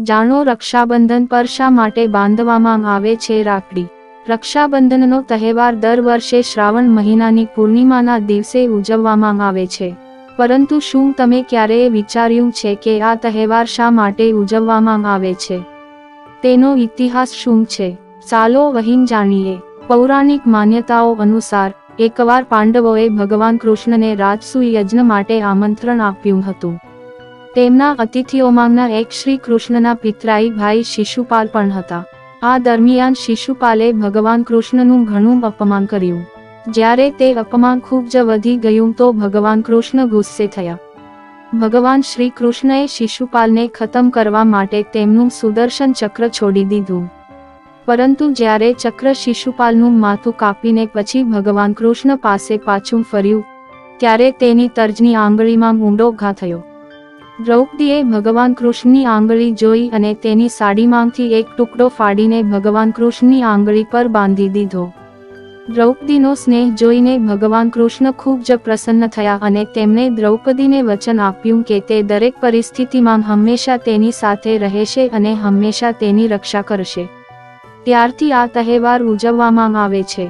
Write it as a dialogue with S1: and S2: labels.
S1: જાણો રક્ષાબંધન પર શા માટે બાંધવામાં આવે છે રાખડી। રક્ષાબંધનનો તહેવાર દર વર્ષે શ્રાવણ મહિનાની પૂર્ણિમાના દિવસે ઉજવવામાં આવે છે, પરંતુ શું તમે ક્યારેય વિચાર્યું છે કે આ તહેવાર શા માટે ઉજવવામાં આવે છે? તેનો ઇતિહાસ શું છે? ચાલો અહીં જાણીએ। પૌરાણિક માન્યતાઓ અનુસાર એકવાર પાંડવોએ ભગવાન કૃષ્ણને રાજસૂય યજ્ઞ માટે આમંત્રણ આપ્યું હતું। તેમના અતિથિઓમાંના એક શ્રી કૃષ્ણના પિતરાઈ ભાઈ શિશુપાલ પણ હતા। આ દરમિયાન શિશુપાલે ભગવાન કૃષ્ણનું ઘણું અપમાન કર્યું। જ્યારે તે અપમાન ખૂબ જ વધી ગયું તો ભગવાન કૃષ્ણ ગુસ્સે થયા। ભગવાન શ્રી કૃષ્ણએ શિશુપાલને ખતમ કરવા માટે તેમનું સુદર્શન ચક્ર છોડી દીધું, પરંતુ જ્યારે ચક્ર શિશુપાલનું માથું કાપીને પછી ભગવાન કૃષ્ણ પાસે પાછું ફર્યું, ત્યારે તેની તર્જની આંગળીમાં ઊંડો ઘા થયો। દ્રૌપદીએ ભગવાન કૃષ્ણની આંગળી જોઈ અને તેની સાડીમાંથી એક ટુકડો ફાડીને ભગવાન કૃષ્ણની આંગળી પર બાંધી દીધો। દ્રૌપદીનો સ્નેહ જોઈને ભગવાન કૃષ્ણ ખૂબ જ પ્રસન્ન થયા અને તેમણે દ્રૌપદીને વચન આપ્યું કે તે દરેક પરિસ્થિતિમાં હંમેશા તેની સાથે રહેશે અને હંમેશા તેની રક્ષા કરશે। ત્યારથી આ તહેવાર ઉજવવામાં આવે છે।